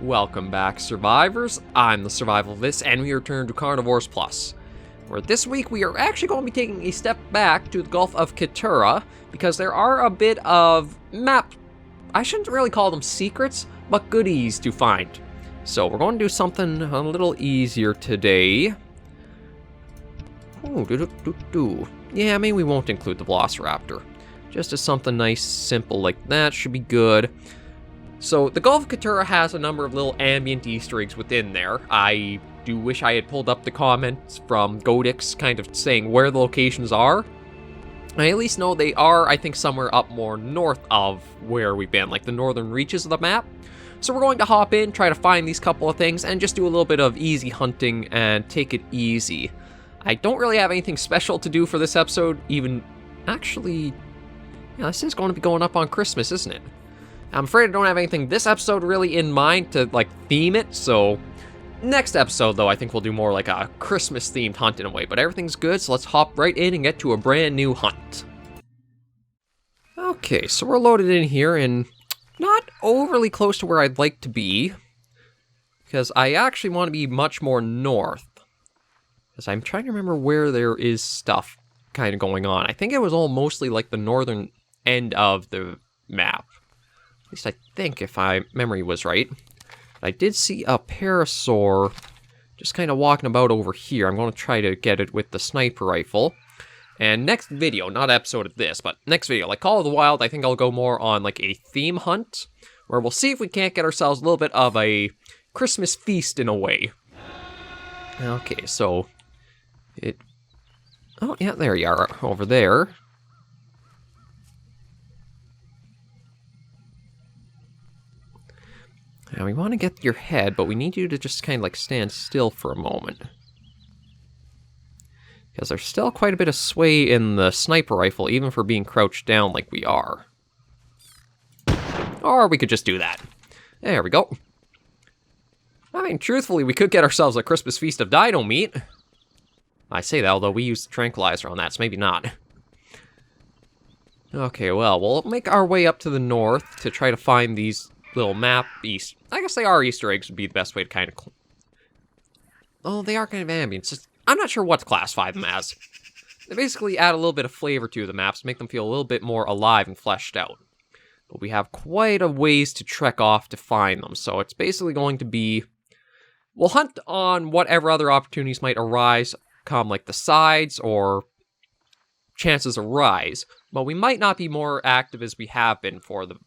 Welcome back, survivors. I'm the SurvivalVis, and we return to Carnivores Plus, where this week we are actually going to be taking a step back to the Gulf of Qetura, because there are a bit of I shouldn't really call them secrets, but goodies to find. So we're going to do something a little easier today. Yeah, maybe we won't include the Velociraptor. Just as something nice, simple like that should be good. So, the Gulf of Qetura has a number of little ambient Easter eggs within there. I do wish I had pulled up the comments from Godix kind of saying where the locations are. I at least know they are, I think, somewhere up more north of where we've been, like the northern reaches of the map. So we're going to hop in, try to find these couple of things, and just do a little bit of easy hunting and take it easy. I don't really have anything special to do for this episode, even... Actually... Yeah, this is going to be going up on Christmas, isn't it? I'm afraid I don't have anything this episode really in mind to, like, theme it, so... Next episode, though, I think we'll do more like a Christmas-themed hunt in a way, but everything's good, so let's hop right in and get to a brand new hunt. Okay, so we're loaded in here, and not overly close to where I'd like to be, because I actually want to be much more north, because I'm trying to remember where there is stuff kind of going on. I think it was all mostly, like, the northern end of the map. At least I think, if my memory was right. I did see a parasaur just kind of walking about over here. I'm going to try to get it with the sniper rifle. And next video, not episode of this, but next video, like Call of the Wild, I think I'll go more on like a theme hunt, where we'll see if we can't get ourselves a little bit of a Christmas feast in a way. Okay, so oh yeah, there you are, over there. Now, we want to get your head, but we need you to just kind of, like, stand still for a moment. Because there's still quite a bit of sway in the sniper rifle, even for being crouched down like we are. Or we could just do that. There we go. I mean, truthfully, we could get ourselves a Christmas feast of dino meat. I say that, although we used tranquilizer on that, so maybe not. Okay, well, we'll make our way up to the north to try to find these... little map I guess they are Easter eggs would be the best way to kind of... Oh, they are kind of ambient. I'm not sure what to classify them as. They basically add a little bit of flavor to the maps, make them feel a little bit more alive and fleshed out. But we have quite a ways to trek off to find them, so it's basically going to be... We'll hunt on whatever other opportunities might arise, come like the sides or chances arise, but we might not be more active as we have been for the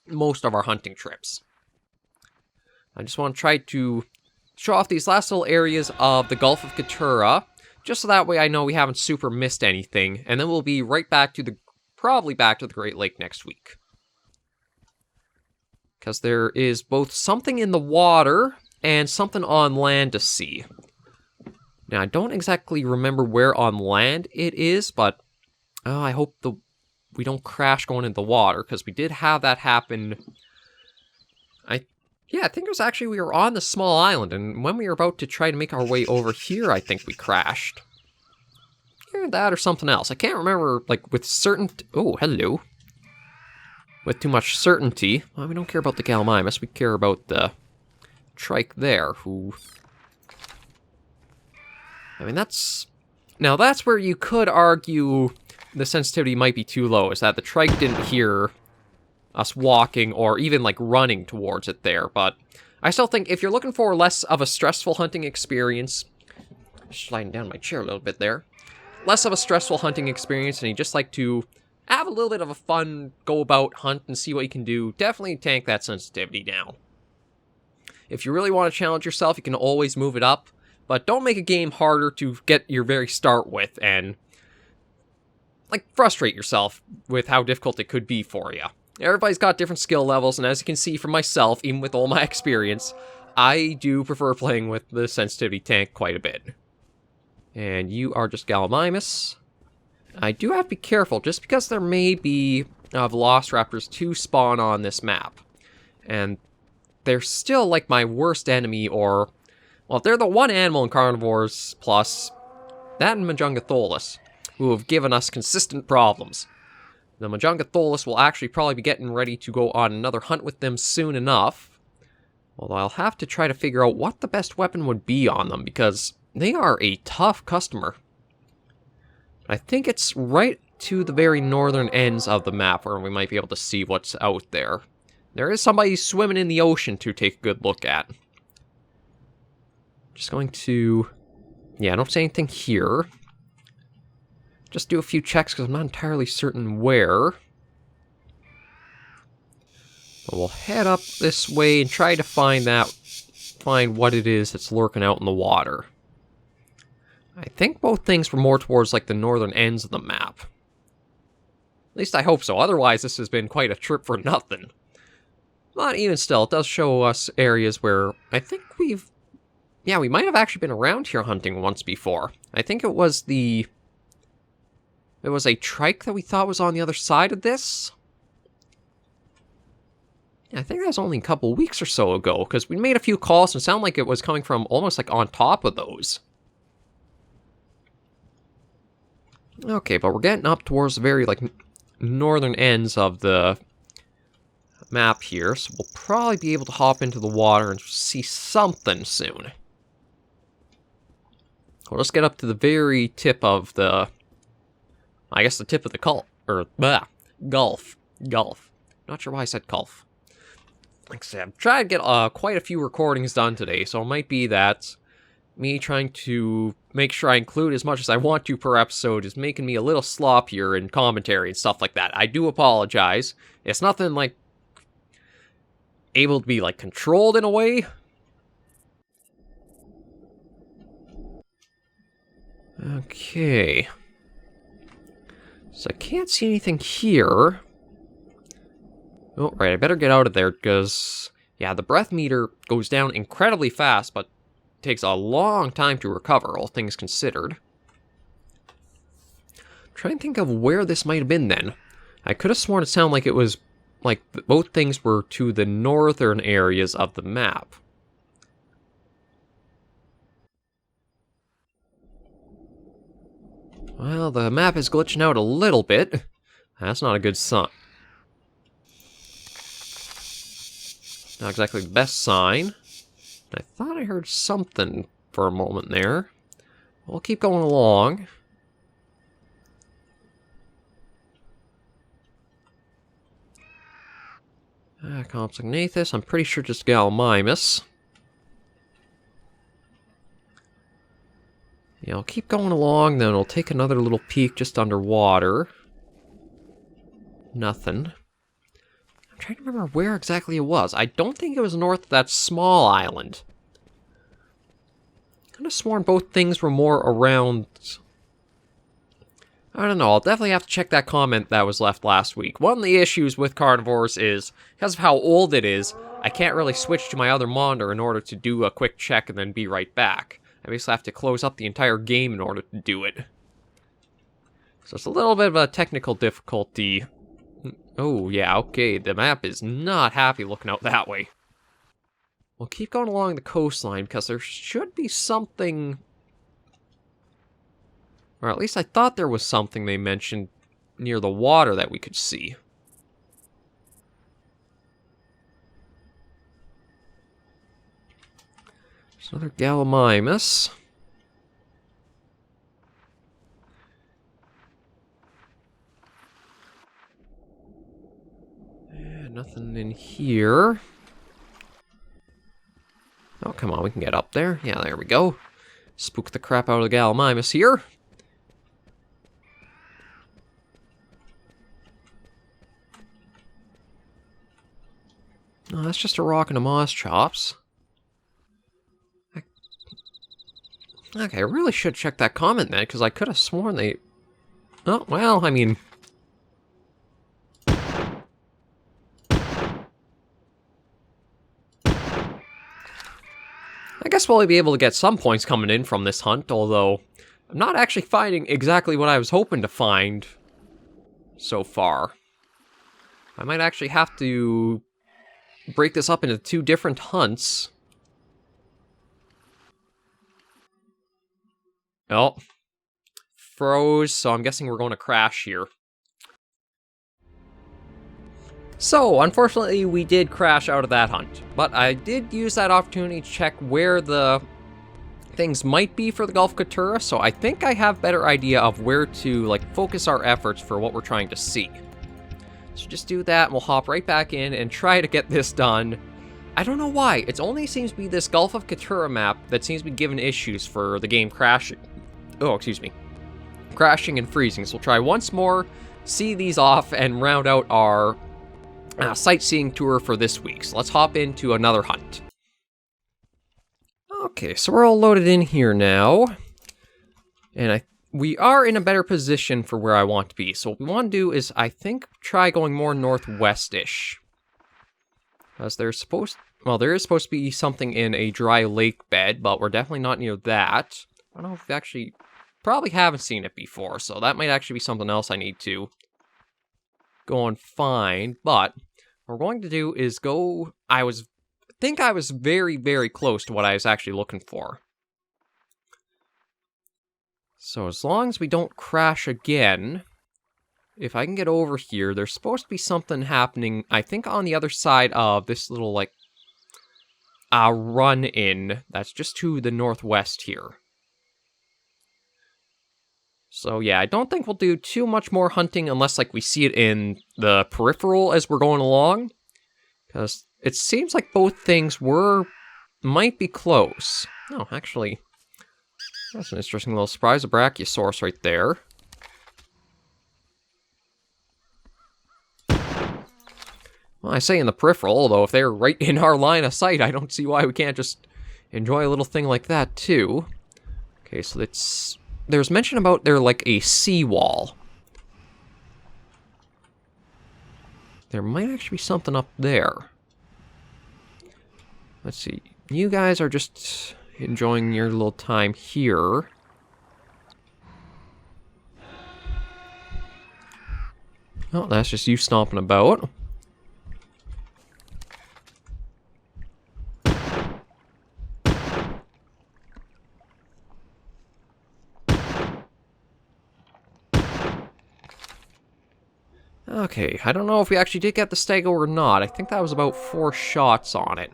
most of our hunting trips. I just want to try to show off these last little areas of the Gulf of Qetura, just so that way I know we haven't super missed anything, and then we'll be right back to probably back to the Great Lake next week. Because there is both something in the water and something on land to see. Now, I don't exactly remember where on land it is, but I hope we don't crash going into the water, because we did have that happen. I think it was actually, we were on the small island, and when we were about to try to make our way over here, I think we crashed. Either that or something else. I can't remember, like, with certainty. Oh, hello. With too much certainty. Well, we don't care about the Gallimimus, we care about the trike there, who... I mean, that's... Now, that's where you could argue... the sensitivity might be too low, is that the trike didn't hear us walking or even, like, running towards it there, but I still think if you're looking for less of a stressful hunting experience, sliding down my chair a little bit there, less of a stressful hunting experience, and you just like to have a little bit of a fun go-about hunt and see what you can do, definitely tank that sensitivity down. If you really want to challenge yourself, you can always move it up, but don't make a game harder to get your very start with, and like, frustrate yourself with how difficult it could be for you. Everybody's got different skill levels, and as you can see from myself, even with all my experience, I do prefer playing with the sensitivity tank quite a bit. And you are just Gallimimus. I do have to be careful, just because there may be Velociraptors to spawn on this map. And they're still, like, my worst enemy, or... Well, if they're the one animal in Carnivores Plus, that and Majungatholus, who have given us consistent problems. The Majungatholus will actually probably be getting ready to go on another hunt with them soon enough. Although I'll have to try to figure out what the best weapon would be on them, because they are a tough customer. I think it's right to the very northern ends of the map where we might be able to see what's out there. There is somebody swimming in the ocean to take a good look at. Just going to... yeah, I don't see anything here. Just do a few checks because I'm not entirely certain where. But we'll head up this way and try to find what it is that's lurking out in the water. I think both things were more towards like the northern ends of the map. At least I hope so, otherwise this has been quite a trip for nothing. But even still, it does show us areas where I think we've... yeah, we might have actually been around here hunting once before. I think it was a trike that we thought was on the other side of this. Yeah, I think that was only a couple weeks or so ago, because we made a few calls and it sounded like it was coming from almost like on top of those. Okay, but we're getting up towards the very, like, northern ends of the map here, so we'll probably be able to hop into the water and see something soon. Well, let's get up to the very tip of the... I guess the tip of the Gulf. Not sure why I said Gulf. Like I said, I'm trying to get quite a few recordings done today, so it might be that me trying to make sure I include as much as I want to per episode is making me a little sloppier in commentary and stuff like that. I do apologize. It's nothing, like, able to be, like, controlled in a way. Okay. So I can't see anything here. Oh, right, I better get out of there, because, yeah, the breath meter goes down incredibly fast, but takes a long time to recover, all things considered. I'm trying to think of where this might have been then. I could have sworn it sounded like it was, like, both things were to the northern areas of the map. Well, the map is glitching out a little bit. That's not a good sign. Not exactly the best sign. I thought I heard something for a moment there. We'll keep going along. Compsognathus, I'm pretty sure just Gallimimus. Yeah, I'll keep going along, then we'll take another little peek just underwater. Nothing. I'm trying to remember where exactly it was. I don't think it was north of that small island. I could have sworn both things were more around... I don't know, I'll definitely have to check that comment that was left last week. One of the issues with Carnivores is, because of how old it is, I can't really switch to my other monitor in order to do a quick check and then be right back. I basically have to close up the entire game in order to do it. So it's a little bit of a technical difficulty. Oh, yeah, okay, the map is not happy looking out that way. We'll keep going along the coastline, because there should be something... or at least I thought there was something they mentioned near the water that we could see. There's another Gallimimus. Nothing in here. Oh, come on, we can get up there. Yeah, there we go. Spook the crap out of the Gallimimus here. No, that's just a rock and a moss chops. Okay, I really should check that comment then, because I could have sworn they... oh, well, I mean... I guess we'll be able to get some points coming in from this hunt, although I'm not actually finding exactly what I was hoping to find so far. I might actually have to break this up into 2 different hunts. Oh, froze, so I'm guessing we're going to crash here. So, unfortunately, we did crash out of that hunt, but I did use that opportunity to check where the things might be for the Gulf of Qetura, so I think I have a better idea of where to, like, focus our efforts for what we're trying to see. So just do that, and we'll hop right back in and try to get this done. I don't know why, it only seems to be this Gulf of Qetura map that seems to be giving issues for the game crashing. Oh, excuse me. Crashing and freezing, so we'll try once more, see these off, and round out our sightseeing tour for this week. So let's hop into another hunt. Okay, so we're all loaded in here now, and we are in a better position for where I want to be. So what we want to do is, I think, try going more northwest-ish. Because there is supposed to be something in a dry lake bed, but we're definitely not near that. I don't know if we actually, probably haven't seen it before, so that might actually be something else I need to go and find. But what we're going to do is go, I think I was very, very close to what I was actually looking for. So as long as we don't crash again, if I can get over here, there's supposed to be something happening, I think on the other side of this little, like, run-in that's just to the northwest here. So yeah, I don't think we'll do too much more hunting unless, like, we see it in the peripheral as we're going along. Because it seems like both things might be close. Oh, actually, that's an interesting little surprise. A Brachiosaurus right there. Well, I say in the peripheral, although if they're right in our line of sight, I don't see why we can't just enjoy a little thing like that, too. Okay, so there's mention about there, like, a seawall. There might actually be something up there. Let's see. You guys are just enjoying your little time here. Oh, that's just you stomping about. Okay, I don't know if we actually did get the stego or not. I think that was about 4 shots on it.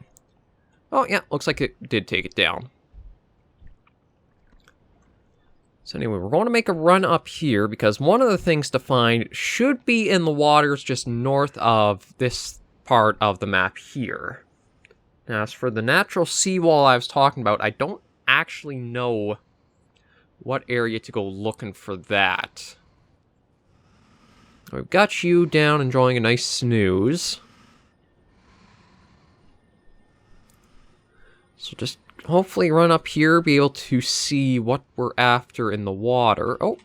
Oh, yeah, looks like it did take it down. So anyway, we're going to make a run up here, because one of the things to find should be in the waters just north of this part of the map here. Now, as for the natural seawall I was talking about, I don't actually know what area to go looking for that. We've got you down enjoying a nice snooze. So just hopefully run up here, be able to see what we're after in the water. Oh.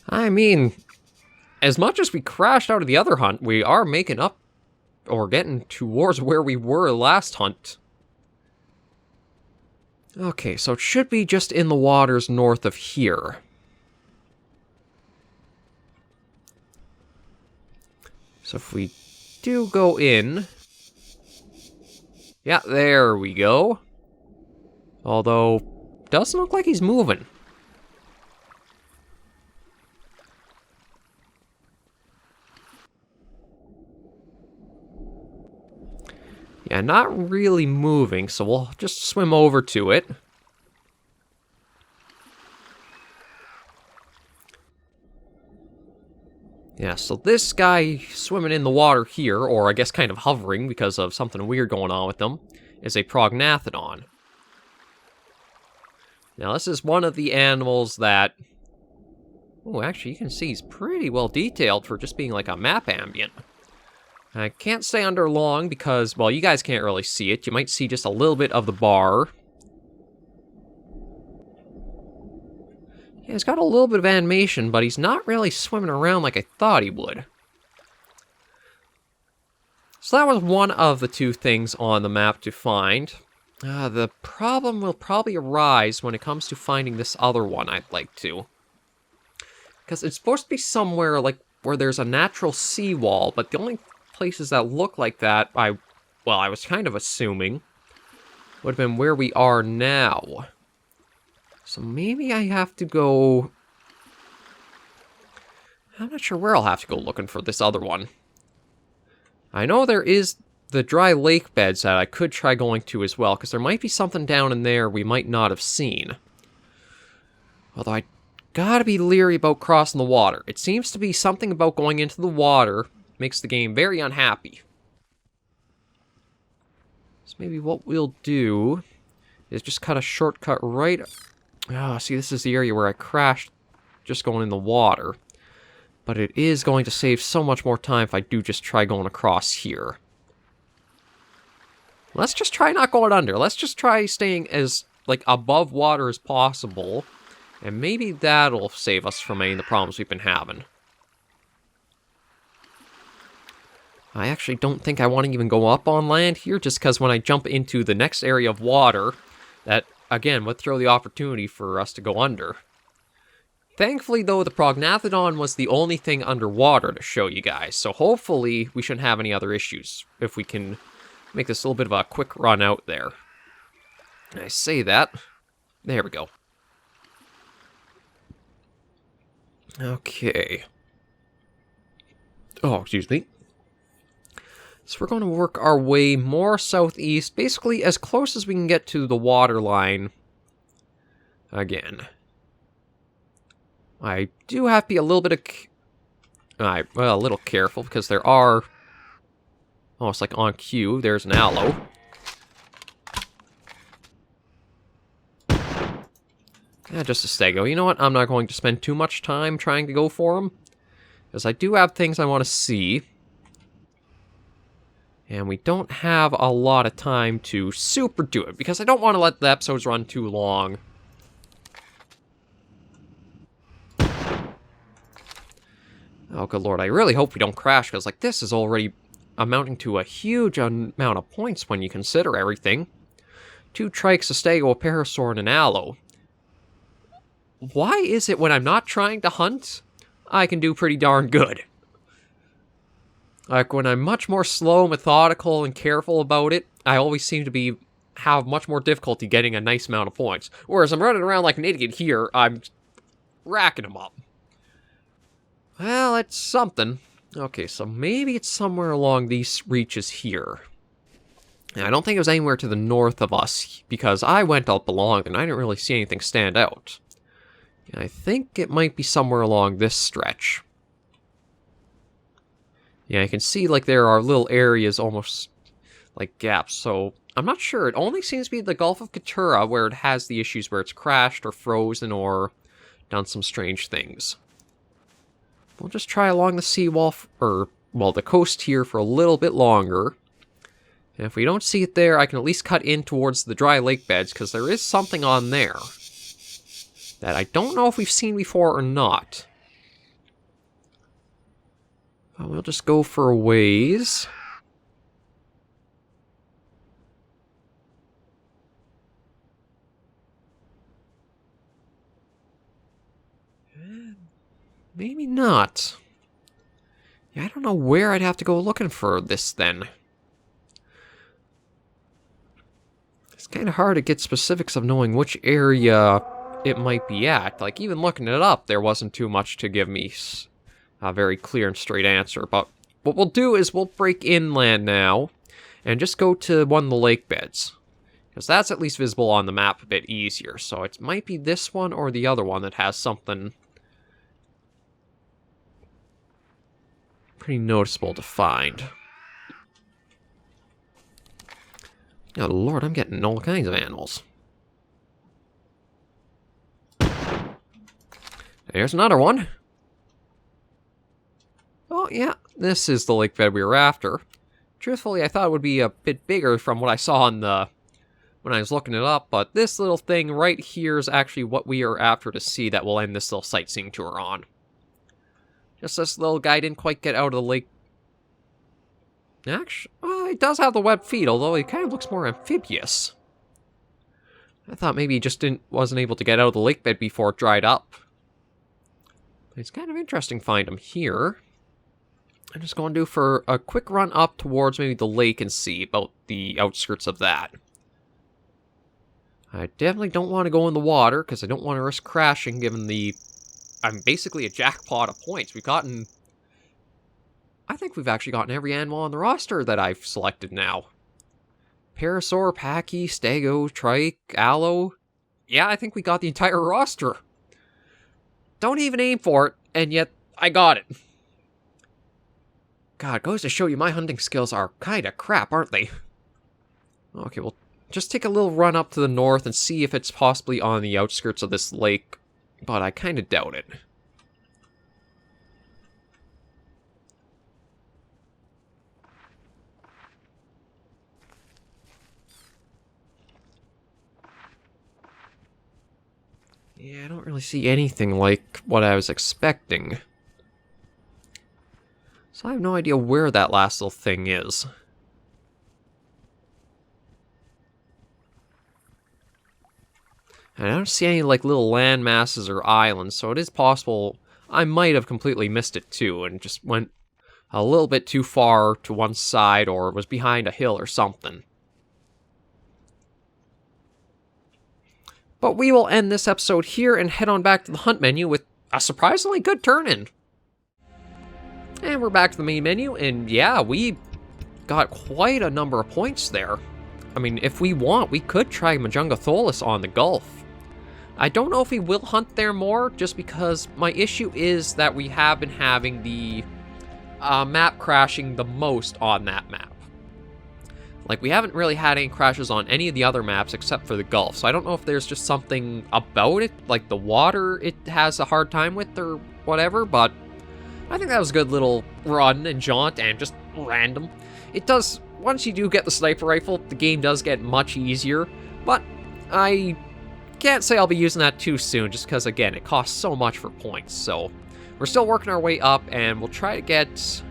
I mean, as much as we crashed out of the other hunt, we are making up, or getting towards where we were last hunt. Okay, so it should be just in the waters north of here. So if we do go in... Yeah, there we go. Although, doesn't look like he's moving. Yeah, not really moving, so we'll just swim over to it. Yeah, so this guy swimming in the water here, or I guess kind of hovering because of something weird going on with them, is a prognathodon. Now, this is one of the animals that... Oh, actually, you can see he's pretty well detailed for just being like a map ambient. I can't stay under long because, well, you guys can't really see it. You might see just a little bit of the bar. Yeah, he's got a little bit of animation, but he's not really swimming around like I thought he would. So that was one of the 2 things on the map to find. The problem will probably arise when it comes to finding this other one I'd like to. Because it's supposed to be somewhere like where there's a natural seawall, but the only places that look like that, I was kind of assuming, would have been where we are now. So maybe I have to go I'm not sure where I'll have to go looking for this other one. I know there is the dry lake beds that I could try going to as well, because there might be something down in there we might not have seen. Although I gotta be leery about crossing the water. It seems to be something about going into the water makes the game very unhappy. So maybe what we'll do is just cut a shortcut right... Oh, see, this is the area where I crashed just going in the water. But it is going to save so much more time if I do just try going across here. Let's just try not going under. Let's just try staying as, like, above water as possible. And maybe that'll save us from any of the problems we've been having. I actually don't think I want to even go up on land here, just because when I jump into the next area of water, that, again, would throw the opportunity for us to go under. Thankfully, though, the Prognathodon was the only thing underwater to show you guys, so hopefully we shouldn't have any other issues if we can make this a little bit of a quick run out there. I say that. There we go. Okay. Oh, excuse me. So we're going to work our way more southeast, basically as close as we can get to the water line. Again. I do have to be a little bit of... well, a little careful, because there are... Oh, it's like on cue. There's an aloe. Yeah, just a stego. You know what? I'm not going to spend too much time trying to go for them. Because I do have things I want to see. And we don't have a lot of time to super do it. Because I don't want to let the episodes run too long. Oh, good lord. I really hope we don't crash. Because, like, this is already amounting to a huge amount of points when you consider everything. 2 trikes, a stego, a parasaur, and an aloe. Why is it when I'm not trying to hunt, I can do pretty darn good? Like, when I'm much more slow, methodical, and careful about it, I always seem to have much more difficulty getting a nice amount of points. Whereas I'm running around like an idiot here, I'm racking them up. Well, it's something. Okay, so maybe it's somewhere along these reaches here. And I don't think it was anywhere to the north of us, because I went up along and I didn't really see anything stand out. And I think it might be somewhere along this stretch. Yeah, you can see, like, there are little areas almost like gaps, so I'm not sure. It only seems to be the Gulf of Qetura where it has the issues where it's crashed or frozen or done some strange things. We'll just try along the seawall, the coast here for a little bit longer. And if we don't see it there, I can at least cut in towards the dry lake beds, because there is something on there that I don't know if we've seen before or not. But we'll just go for a ways. Maybe not. Yeah, I don't know where I'd have to go looking for this then. It's kind of hard to get specifics of knowing which area it might be at. Like, even looking it up, there wasn't too much to give me a very clear and straight answer. But what we'll do is we'll break inland now and just go to one of the lake beds. Because that's at least visible on the map a bit easier. So it might be this one or the other one that has something pretty noticeable to find. Oh lord, I'm getting all kinds of animals. There's another one. Oh yeah, this is the lake bed we were after. Truthfully, I thought it would be a bit bigger from what I saw on when I was looking it up, but this little thing right here is actually what we are after to see that will end this little sightseeing tour on. Just this little guy didn't quite get out of the lake. Actually, well, it does have the webbed feet, although it kind of looks more amphibious. I thought maybe he just wasn't able to get out of the lake bed before it dried up. It's kind of interesting to find him here. I'm just going to do for a quick run up towards maybe the lake and see about the outskirts of that. I definitely don't want to go in the water, because I don't want to risk crashing given the I'm basically a jackpot of points. I think we've actually gotten every animal on the roster that I've selected now. Parasaur, Pachy, Stego, Trike, Aloe. Yeah, I think we got the entire roster. Don't even aim for it, and yet I got it. God, goes to show you my hunting skills are kinda crap, aren't they? Okay, we'll just take a little run up to the north and see if it's possibly on the outskirts of this lake, but I kinda doubt it. Yeah, I don't really see anything like what I was expecting. So I have no idea where that last little thing is. And I don't see any like little land masses or islands, so it is possible I might have completely missed it too and just went a little bit too far to one side or was behind a hill or something. But we will end this episode here and head on back to the hunt menu with a surprisingly good turn-in. And we're back to the main menu, and yeah, we got quite a number of points there. I mean, if we want, we could try Majunga on the Gulf. I don't know if we will hunt there more, just because my issue is that we have been having the map crashing the most on that map. Like, we haven't really had any crashes on any of the other maps except for the Gulf, so I don't know if there's just something about it, like the water it has a hard time with or whatever, but I think that was a good little run and jaunt and just random. It does, once you do get the sniper rifle, the game does get much easier, but I can't say I'll be using that too soon, just because, again, it costs so much for points, so we're still working our way up, and we'll try to get...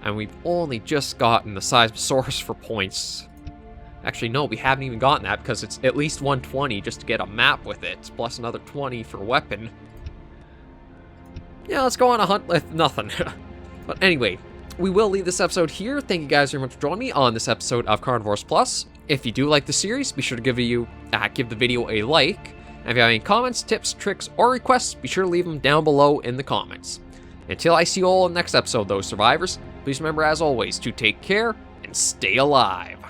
And we've only just gotten the Seismosaurus for points. Actually, no, we haven't even gotten that because it's at least 120 just to get a map with it, plus another 20 for weapon. Yeah, let's go on a hunt with nothing. But anyway, we will leave this episode here. Thank you guys very much for joining me on this episode of Carnivores Plus. If you do like the series, be sure to give the video a like. And if you have any comments, tips, tricks, or requests, be sure to leave them down below in the comments. Until I see you all in the next episode, though, survivors, please remember, as always, to take care and stay alive.